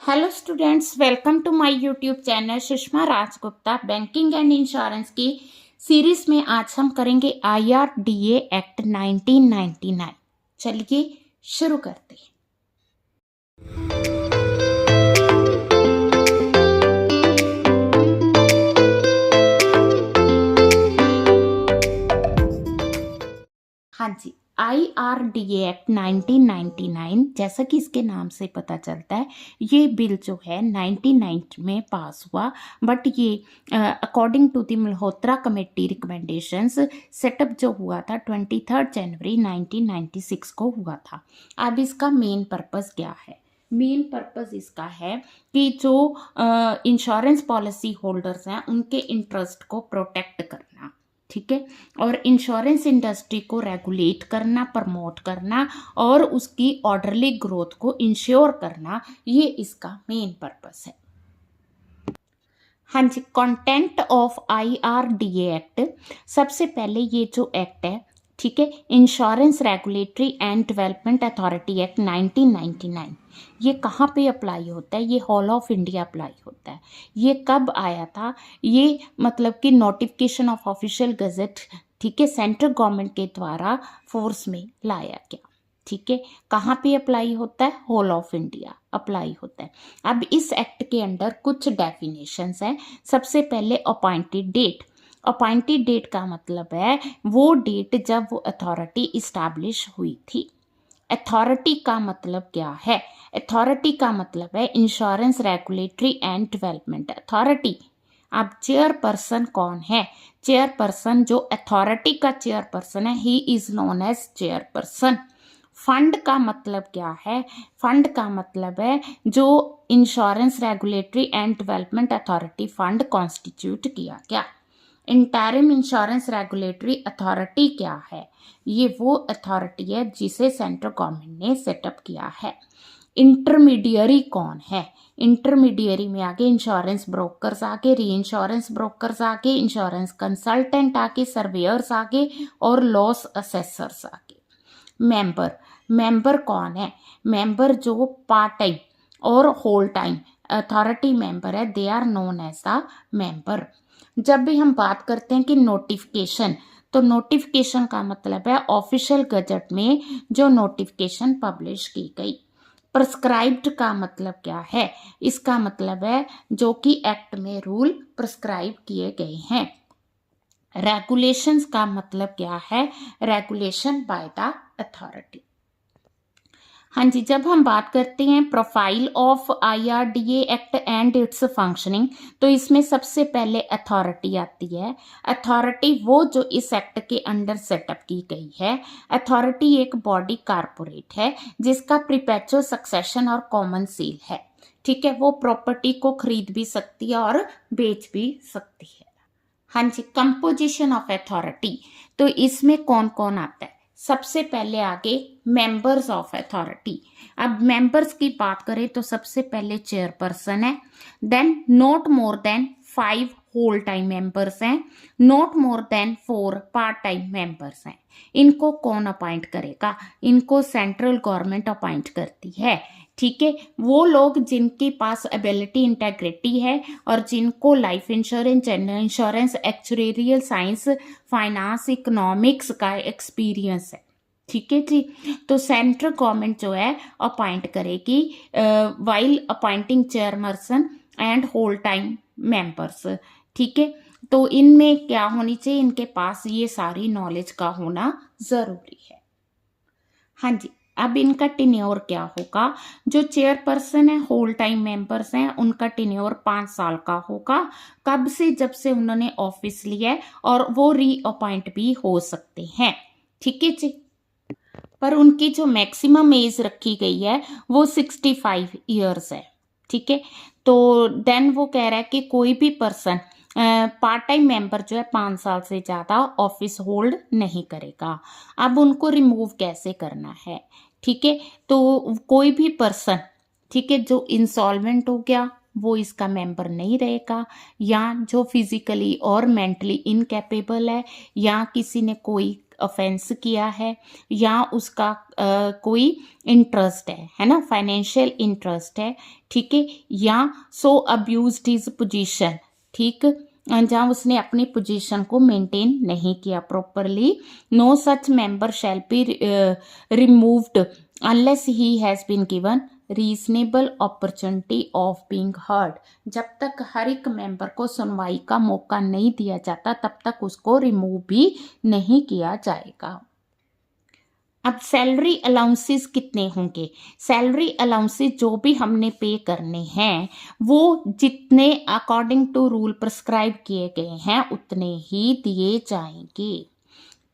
Hello students, welcome to my YouTube channel Sushma Rajgupta. Banking and insurance की series में आज हम करेंगे IRDA एक्ट 1999। चलिए शुरू करते हैं। हाँ जी, IRDA एक्ट 1999 जैसा कि इसके नाम से पता चलता है, ये बिल जो है 1990 में पास हुआ। बट ये according to the Malhotra committee recommendations setup जो हुआ था 23 जनवरी 1996 को हुआ था। अब इसका मेन पर्पस क्या है? मेन पर्पस इसका है कि जो इंश्योरेंस पॉलिसी होल्डर्स हैं उनके इंटरेस्ट को प्रोटेक्ट करना, ठीक है, और इंश्योरेंस इंडस्ट्री को रेगुलेट करना, प्रमोट करना और उसकी ऑर्डरली ग्रोथ को इंश्योर करना, ये इसका मेन पर्पस है। हाँ जी, कंटेंट ऑफ IRDA एक्ट, सबसे पहले ये जो एक्ट है, ठीक है, insurance regulatory and development authority act 1999, ये कहाँ पे अप्लाई होता है? ये होल ऑफ इंडिया अप्लाई होता है। ये कब आया था? ये मतलब कि नोटिफिकेशन ऑफ ऑफिशियल गजट, ठीक है, सेंट्रल गवर्नमेंट के द्वारा फोर्स में लाया गया, ठीक है। कहाँ पे अप्लाई होता है? होल ऑफ इंडिया अप्लाई होता है। अब इस एक्ट के अंदर कुछ डेफिनेशंस हैं। सबसे पहले अपॉइंटेड डेट। अपॉइंटेड डेट का मतलब है वो डेट जब वो अथॉरिटी इस्टेब्लिश हुई थी। अथॉरिटी का मतलब क्या है? अथॉरिटी का मतलब है insurance regulatory and development authority. अब चेयरपर्सन कौन है? चेयरपर्सन जो अथॉरिटी का चेयरपर्सन है, he is known as chairperson. Fund का मतलब क्या है? फंड का मतलब है जो insurance regulatory and development authority fund constitute किया गया। इंटरिम इंश्योरेंस रेगुलेटरी अथॉरिटी क्या है? ये वो अथॉरिटी है जिसे सेंट्रल गवर्नमेंट ने सेटअप किया है। इंटरमीडियरी कौन है? इंटरमीडियरी में आगे इंश्योरेंस ब्रोकर्स आगे, री इंश्योरेंस ब्रोकर्स आगे, इंश्योरेंस कंसल्टेंट आगे, सर्वेयर्स आगे और लॉस असेसर्स आगे। मेंबर, मेंबर कौन है? मेंबर जो पार्ट टाइम और होल टाइम अथॉरिटी मेंबर है, they are known as the member. जब भी हम बात करते हैं कि नोटिफिकेशन, तो नोटिफिकेशन का मतलब है ऑफिशियल गजट में जो नोटिफिकेशन पब्लिश की गई। प्रिस्क्राइब्ड का मतलब क्या है? इसका मतलब है जो कि एक्ट में रूल प्रिस्क्राइब किए गए हैं। रेगुलेशंस का मतलब क्या है? Regulation by the authority. हाँ जी, जब हम बात करते हैं profile of IRDA act and it's functioning, तो इसमें सबसे पहले अथॉरिटी आती है। अथॉरिटी वो जो इस एक्ट के अंडर सेटअप की गई है। अथॉरिटी एक बॉडी कारपोरेट है जिसका प्रीपेचुअल सक्सेशन और कॉमन सील है, ठीक है। वो प्रॉपर्टी को खरीद भी सकती है और बेच भी सकती है। हाँ जी, कंपोजिशन ऑफ अथॉरिटी, तो इसमें कौन कौन आता है? सबसे पहले आगे मेंबर्स ऑफ अथॉरिटी। अब मेंबर्स की बात करें तो सबसे पहले चेयरपर्सन है, then not more than 5 whole time members हैं, not more than 4 part time members हैं। इनको कौन अपॉइंट करेगा? इनको सेंट्रल गवर्नमेंट अपॉइंट करती है, ठीक है। वो लोग जिनके पास एबिलिटी इंटेग्रिटी है और जिनको life insurance, general insurance, actuarial science, finance, economics का एक्सपीरियंस है, ठीक है जी। तो सेंट्रल गवर्नमेंट जो है अपॉइंट करेगी while appointing chairperson and whole time members, ठीक है। तो इनमें क्या होनी चाहिए? इनके पास ये सारी नॉलेज का होना जरूरी है। हाँ जी, अब इनका टेन्योर क्या होगा? जो चेयरपर्सन है, होल टाइम मेंबर्स हैं, उनका टेन्योर 5 साल का होगा। कब से? जब से उन्होंने ऑफिस लिया है, और वो री अपॉइंट भी हो सकते हैं, ठीक है जी। पर उनकी जो मैक्सिमम एज रखी गई है वो 65 ईयर्स है, ठीक है। तो देन वो कह रहा है कि कोई भी पर्सन पार्ट टाइम मेंबर जो है 5 साल से ज़्यादा ऑफिस होल्ड नहीं करेगा। अब उनको रिमूव कैसे करना है, ठीक है। तो कोई भी पर्सन, ठीक है, जो इंसॉल्वेंट हो गया वो इसका मेंबर नहीं रहेगा, या जो फिजिकली और मेंटली इनकैपेबल है, या किसी ने कोई ऑफेंस किया है या उसका कोई इंटरेस्ट है ना, फाइनेंशियल इंटरेस्ट है, ठीक है, या सो अब्यूज्ड हिज पोजीशन, ठीक, जहाँ उसने अपनी पोजीशन को मेंटेन नहीं किया properly, no such member shall be removed unless he has been given reasonable opportunity of being heard. जब तक हर एक मेंबर को सुनवाई का मौका नहीं दिया जाता तब तक उसको रिमूव भी नहीं किया जाएगा। अब सैलरी अलाउंसेस कितने होंगे? सैलरी अलाउंसेस जो भी हमने पे करने हैं वो जितने अकॉर्डिंग टू रूल प्रिस्क्राइब किए गए हैं उतने ही दिए जाएंगे,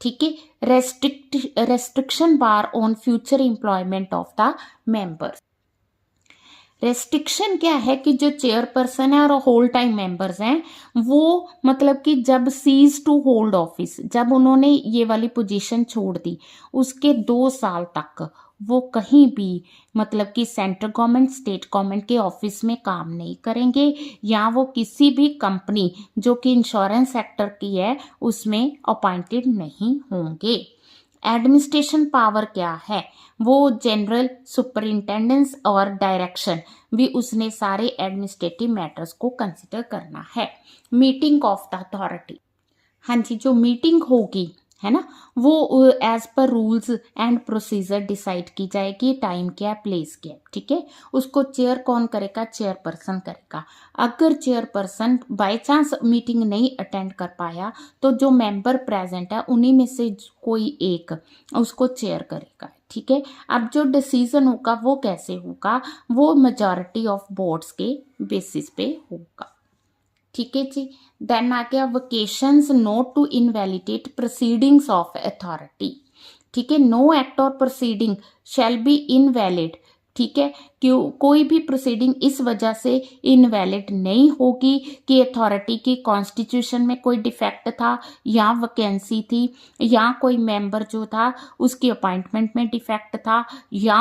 ठीक है। Restriction bar on future employment of the members. Restriction क्या है कि जो चेयरपर्सन है और होल टाइम मेंबर्स हैं वो मतलब कि जब सीज टू होल्ड ऑफिस, जब उन्होंने ये वाली पोजीशन छोड़ दी उसके 2 साल तक वो कहीं भी मतलब कि सेंट्रल गवर्नमेंट स्टेट गवर्नमेंट के ऑफिस में काम नहीं करेंगे या वो किसी भी कंपनी जो कि इंश्योरेंस सेक्टर की है उसमें अपॉइंटेड नहीं होंगे। एडमिनिस्ट्रेशन पावर क्या है? वो जनरल सुपरिंटेंडेंस और डायरेक्शन भी उसने सारे एडमिनिस्ट्रेटिव मैटर्स को कंसिडर करना है। मीटिंग ऑफ द अथॉरिटी, हाँ जी, जो मीटिंग होगी है ना वो as per rules and procedure decide की जाएगी। टाइम क्या है, प्लेस क्या है, ठीक है। उसको चेयर कौन करेगा? चेयरपर्सन करेगा। अगर चेयरपर्सन बाय चांस मीटिंग नहीं अटेंड कर पाया तो जो मेंबर प्रेजेंट है उन्हीं में से कोई एक उसको चेयर करेगा, ठीक है। अब जो डिसीजन होगा वो कैसे होगा? वो मेजॉरिटी ऑफ वोट्स के बेसिस पे होगा, ठीक है जी। देन आ गया vacancies not to invalidate proceedings of authority, ठीक है। नो एक्ट और प्रोसीडिंग शैल बी इनवैलिड, ठीक है। क्यों कोई भी प्रोसीडिंग इस वजह से इनवैलिड नहीं होगी कि अथॉरिटी की कॉन्स्टिट्यूशन में कोई डिफेक्ट था या वैकेंसी थी या कोई मेंबर जो था उसकी अपॉइंटमेंट में डिफेक्ट था या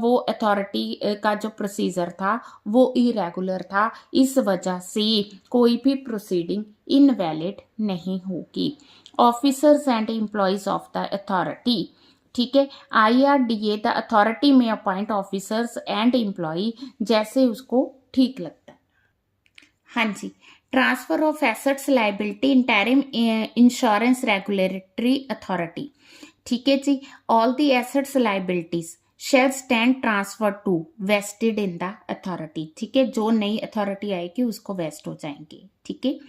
वो अथॉरिटी का जो प्रोसीजर था वो इरेगुलर था, इस वजह से कोई भी प्रोसीडिंग इनवैलिड नहीं होगी। Officers and employees of the authority, ठीक है। IRDA द अथॉरिटी में अपॉइंट ऑफिसर्स एंड एम्प्लॉय जैसे उसको ठीक लगता है, हाँ जी। Transfer of assets liability interim insurance regulatory authority, ठीक है जी। All the assets liabilities shall stand transfer to vested in the authority, ठीक है। जो नई अथॉरिटी आएगी उसको वेस्ट हो जाएंगे, ठीक है।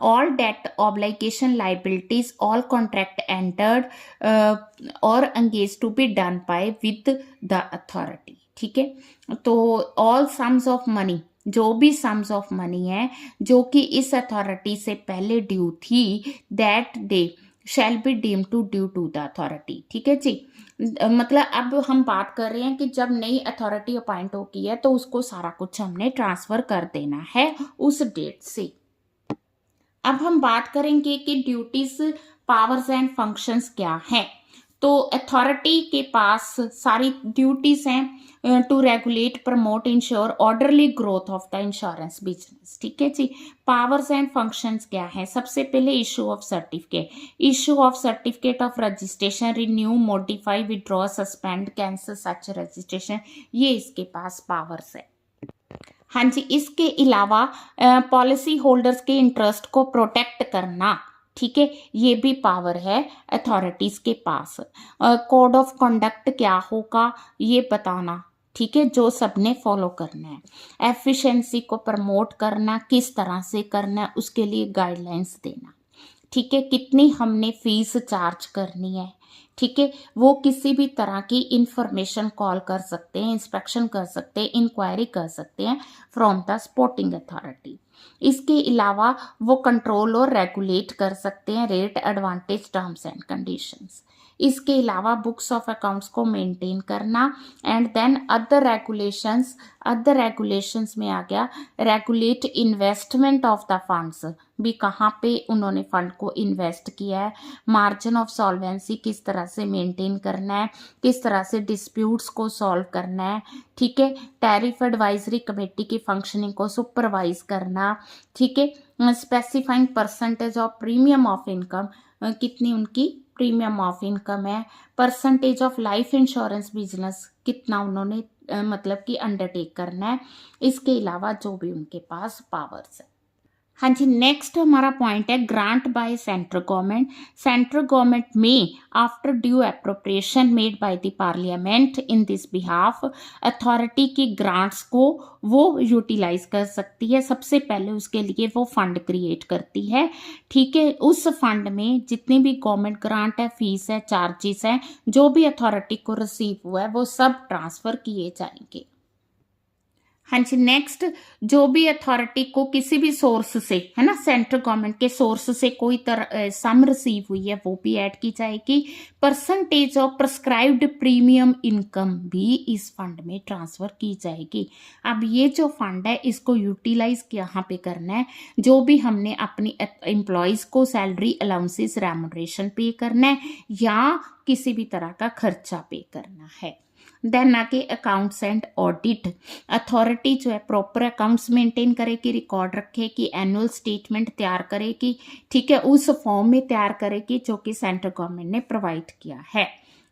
All debt obligation liabilities all contract entered और engage to be done by with the authority, ठीक है। तो ऑल सम्स ऑफ मनी, जो भी सम्स ऑफ मनी है जो कि इस अथॉरिटी से पहले ड्यू थी that day shall be deem to due to the authority, ठीक है जी। मतलब अब हम बात कर रहे हैं कि जब नई अथॉरिटी अपॉइंट होगी है तो उसको सारा कुछ हमने ट्रांसफर कर देना है उस डेट से। अब हम बात करेंगे कि ड्यूटीज पावर्स एंड फंक्शंस क्या हैं। तो अथॉरिटी के पास सारी ड्यूटीज हैं to regulate promote ensure orderly growth of the insurance business, ठीक है जी। पावर्स एंड फंक्शंस क्या है? सबसे पहले issue of certificate, issue of certificate of registration, renew, modify, withdraw, suspend, cancel such registration, ये इसके पास पावर्स है, हाँ जी। इसके अलावा पॉलिसी होल्डर्स के इंटरेस्ट को प्रोटेक्ट करना, ठीक है, ये भी पावर है अथॉरिटीज के पास। कोड ऑफ कंडक्ट क्या होगा ये बताना, ठीक है, जो सबने फॉलो करना है। एफिशिएंसी को प्रमोट करना, किस तरह से करना है उसके लिए गाइडलाइंस देना, ठीक है। कितनी हमने फीस चार्ज करनी है, ठीक है। वो किसी भी तरह की इंफॉर्मेशन कॉल कर सकते हैं, इंस्पेक्शन कर सकते हैं, इंक्वायरी कर सकते हैं फ्रॉम द स्पोर्टिंग अथॉरिटी। इसके अलावा वो कंट्रोल और रेगुलेट कर सकते हैं rate, advantage, terms and conditions. इसके अलावा बुक्स ऑफ अकाउंट्स को मेंटेन करना एंड देन अदर रेगुलेशंस में आ गया regulate investment of the funds, भी कहाँ पे उन्होंने फंड को इन्वेस्ट किया है, मार्जिन ऑफ सॉल्वेंसी किस तरह से मेंटेन करना है, किस तरह से डिस्प्यूट्स को सॉल्व करना है, ठीक है। टैरिफ एडवाइजरी कमेटी की फंक्शनिंग को सुपरवाइज करना, ठीक है। Specifying percentage of premium of income, कितनी उनकी प्रीमियम ऑफ इनकम है, percentage of life insurance business कितना उन्होंने मतलब कि अंडरटेक करना है, इसके अलावा जो भी उनके पास पावर्स है। हाँ जी, नेक्स्ट हमारा पॉइंट है grant by central government. Central government में after due appropriation made by the parliament in this behalf authority की ग्रांट्स को वो यूटिलाइज कर सकती है। सबसे पहले उसके लिए वो फंड क्रिएट करती है, ठीक है। उस फंड में जितनी भी गवर्नमेंट ग्रांट है, फीस है, चार्जेस है, जो भी अथॉरिटी को रिसीव हुआ है वो सब ट्रांसफर किए जाएंगे। हाँ जी, नेक्स्ट जो भी अथॉरिटी को किसी भी सोर्स से, है ना, सेंट्रल गवर्नमेंट के सोर्स से कोई सम रिसीव हुई है वो भी ऐड की जाएगी। Percentage of prescribed premium income भी इस फंड में ट्रांसफर की जाएगी। अब ये जो फंड है इसको यूटिलाइज यहाँ पे करना है, जो भी हमने अपनी एम्प्लॉयज को सैलरी अलाउंसेस रेम्यूनरेशन पे करना है या किसी भी तरह का खर्चा पे करना है। देन आगे अकाउंट्स एंड ऑडिट। अथॉरिटी जो है प्रॉपर अकाउंट्स मेंटेन करेगी, रिकॉर्ड रखेगी, एनुअल स्टेटमेंट तैयार करेगी, ठीक है, उस फॉर्म में तैयार करेगी जो कि सेंट्रल गवर्नमेंट ने प्रोवाइड किया है,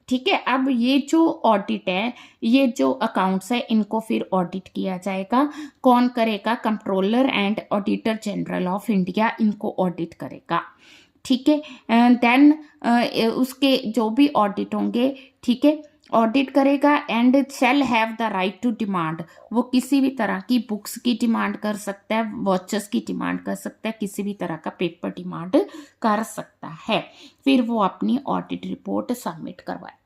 ठीक है। अब ये जो ऑडिट है, ये जो अकाउंट्स है, इनको फिर ऑडिट किया जाएगा। कौन करेगा? Controller and auditor general of India इनको ऑडिट करेगा, ठीक है। देन उसके जो भी ऑडिट होंगे, ठीक है, ऑडिट करेगा and shall have the right to demand. वो किसी भी तरह की बुक्स की डिमांड कर सकता है, वॉचेस की डिमांड कर सकता है, किसी भी तरह का पेपर डिमांड कर सकता है। फिर वो अपनी ऑडिट रिपोर्ट सबमिट करवाएगा।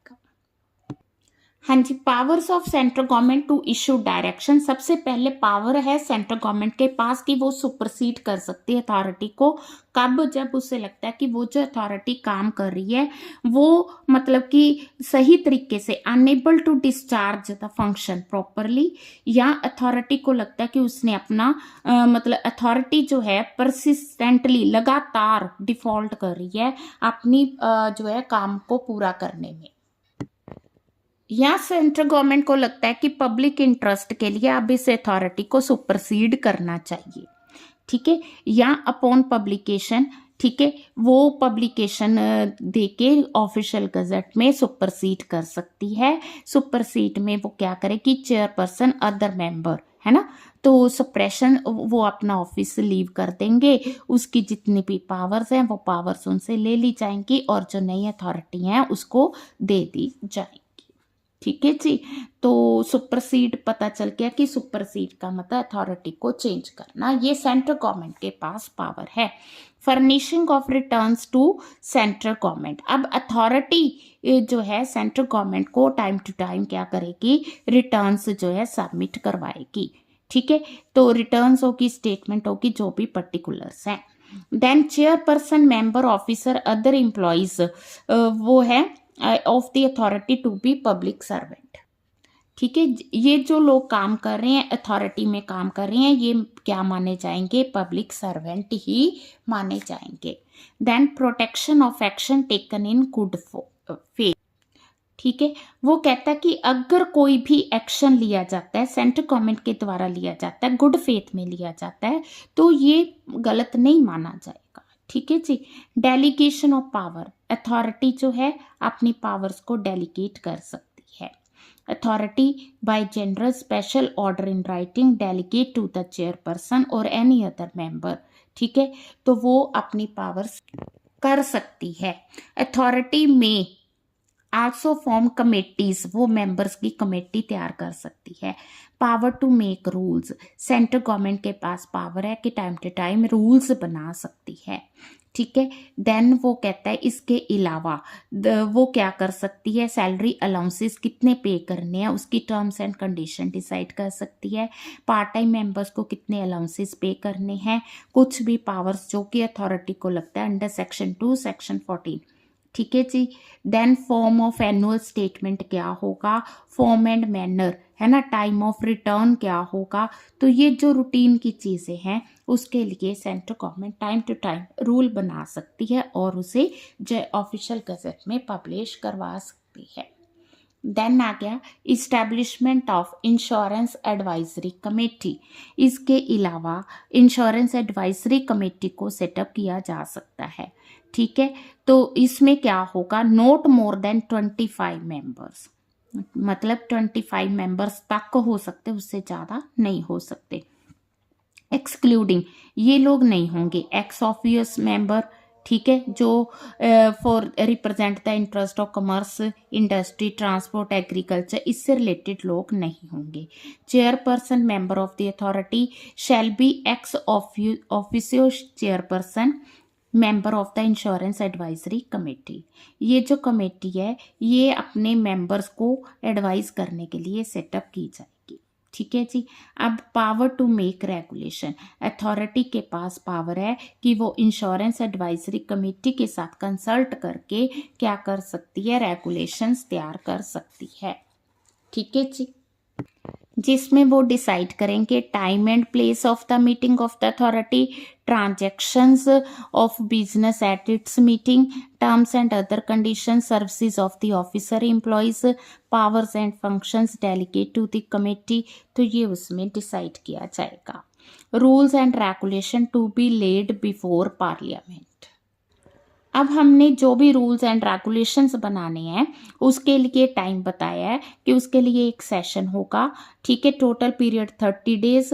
हाँ जी, powers of central government to issue direction. सबसे पहले पावर है सेंट्रल गवर्नमेंट के पास कि वो सुपरसीड कर सकती है अथॉरिटी को। कब? जब उसे लगता है कि वो जो अथॉरिटी काम कर रही है वो मतलब कि सही तरीके से unable to discharge the function properly, या अथॉरिटी को लगता है कि उसने अपना मतलब अथॉरिटी जो है परसिस्टेंटली लगातार डिफॉल्ट कर रही है अपनी जो है काम को पूरा करने में, या सेंट्रल गवर्नमेंट को लगता है कि पब्लिक इंटरेस्ट के लिए अब इस अथॉरिटी को सुपरसीड करना चाहिए, ठीक है। या अपॉन पब्लिकेशन, ठीक है, वो पब्लिकेशन देके ऑफिशियल गजट में सुपरसीड कर सकती है। सुपरसीड में वो क्या करेगी? चेयरपर्सन अदर मेंबर, है ना, तो सप्रेशन वो अपना ऑफिस लीव कर देंगे, उसकी जितनी भी पावर्स हैं वो पावर्स उनसे ले ली जाएंगी और जो नई अथॉरिटी हैं उसको दे दी जाएगी, ठीक है जी। तो सुपरसीड पता चल गया कि सुपरसीड का मतलब अथॉरिटी को चेंज करना, ये सेंट्रल गवर्नमेंट के पास पावर है। Furnishing of returns to central government. अब अथॉरिटी जो है सेंट्रल गवर्नमेंट को टाइम टू टाइम क्या करेगी? रिटर्न्स जो है सबमिट करवाएगी, ठीक है। तो रिटर्न्स होगी, स्टेटमेंट होगी, जो भी पर्टिकुलर्स हैं। Then chairperson, member, officer, other employees, वो है of the authority to be public servant, ठीक है। ये जो लोग काम कर रहे हैं, अथॉरिटी में काम कर रहे हैं, ये क्या माने जाएंगे? पब्लिक सर्वेंट ही माने जाएंगे। Then protection of action taken in good faith, ठीक है। वो कहता है कि अगर कोई भी एक्शन लिया जाता है सेंट्रल गवर्नमेंट के द्वारा लिया जाता है, गुड फेथ में लिया जाता है, तो ये गलत नहीं माना जाएगा, ठीक है जी। Delegation of power. अथॉरिटी जो है अपनी पावर्स को डेलीगेट कर सकती है। Authority by general special order in writing delegate to the chairperson और एनी अदर मेंबर, ठीक है, तो वो अपनी पावर्स कर सकती है। अथॉरिटी में आल्सो फॉर्म कमेटीज, वो मेंबर्स की कमेटी तैयार कर सकती है। Power to make rules. Central government के पास पावर है कि टाइम टू टाइम रूल्स बना सकती है, ठीक है। देन वो कहता है इसके अलावा वो क्या कर सकती है? सैलरी अलाउंसेस कितने पे करने हैं उसकी टर्म्स एंड कंडीशन डिसाइड कर सकती है। पार्ट टाइम मेंबर्स को कितने अलाउंसेस पे करने हैं, कुछ भी पावर्स जो कि अथॉरिटी को लगता है अंडर सेक्शन 2 सेक्शन 14, ठीक है जी। Then form of annual statement क्या होगा, फॉर्म एंड मैनर, है ना, टाइम ऑफ रिटर्न क्या होगा। तो ये जो रूटीन की चीज़ें हैं उसके लिए central government time to time rule बना सकती है और उसे जो ऑफिशियल गजट में पब्लिश करवा सकती है, देन आ गया establishment of insurance advisory committee. इसके अलावा इंश्योरेंस एडवाइजरी कमेटी को सेटअप किया जा सकता है। ठीक है, तो इसमें क्या होगा, नॉट मोर देन 25 मेंबर्स, मतलब 25 मेंबर्स तक हो सकते, उससे ज़्यादा नहीं हो सकते। एक्सक्लूडिंग, ये लोग नहीं होंगे एक्स ऑफिस मेंबर, ठीक है, जो for represent the interest of commerce, industry, transport, agriculture, इससे रिलेटेड लोग नहीं होंगे। Chairperson member of the authority shall be ex officio chairperson member of the insurance advisory committee. ये जो कमेटी है ये अपने मेंबर्स को एडवाइज करने के लिए सेटअप की जाएगी। ठीक है जी। अब power to make regulation, authority के पास पावर है कि वो इंश्योरेंस एडवाइजरी कमेटी के साथ कंसल्ट करके क्या कर सकती है, रेगुलेशंस तैयार कर सकती है। ठीक है जी, जिसमें वो डिसाइड करेंगे time and place of the meeting of the authority, transactions of business at its meeting, terms and other condition, services of the officer employees, powers and functions delegate to the committee, तो ये उसमें decide किया जाएगा। Rules and regulation to be laid before parliament. अब हमने जो भी rules and regulations बनाने हैं उसके लिए टाइम बताया है कि उसके लिए एक सेशन होगा। ठीक है, टोटल पीरियड 30 डेज।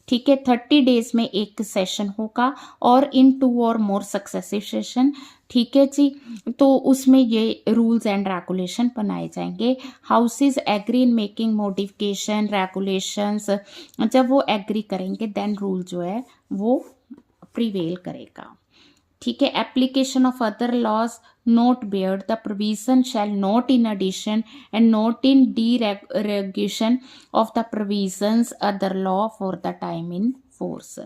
ठीक है, 30 डेज में एक सेशन होगा और इन 2 और मोर सक्सेसिव सेशन। ठीक है जी, तो उसमें ये रूल्स एंड रेगुलेशन बनाए जाएंगे। Houses agree in making modification regulations, जब वो एग्री करेंगे देन रूल जो है वो प्रिवेल करेगा। ठीक है, application of other laws not bear the provision shall not in addition and not in derogation of the provisions other law for the time in force.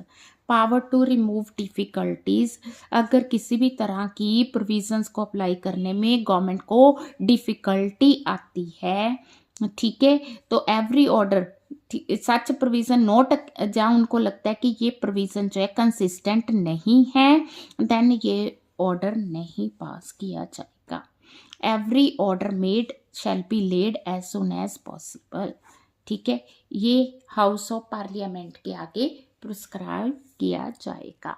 Power to remove difficulties, अगर किसी भी तरह की provisions को apply करने में government को difficulty आती है, ठीक है, तो एवरी ऑर्डर सच प्रोविजन नोट, जहाँ उनको लगता है कि ये प्रोविजन जो है कंसिस्टेंट नहीं है, देन ये ऑर्डर नहीं पास किया जाएगा। Every order made shall be laid as soon as possible. ठीक है, ये हाउस ऑफ पार्लियामेंट के आगे प्रिस्क्राइब किया जाएगा।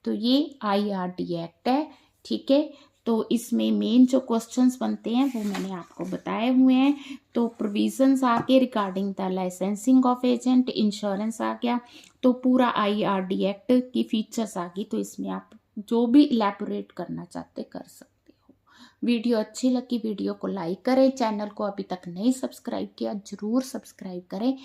तो ये IRD एक्ट है। ठीक है, तो इसमें मेन जो क्वेश्चंस बनते हैं वो मैंने आपको बताए हुए हैं। तो प्रोविजंस आ गए regarding the licensing of agent, insurance आ गया, तो पूरा IRD एक्ट की फीचर्स आ गई। तो इसमें आप जो भी इलैबोरेट करना चाहते कर सकते हो। वीडियो अच्छी लगी वीडियो को लाइक करें, चैनल को अभी तक नहीं सब्सक्राइब किया जरूर सब्सक्राइब करें।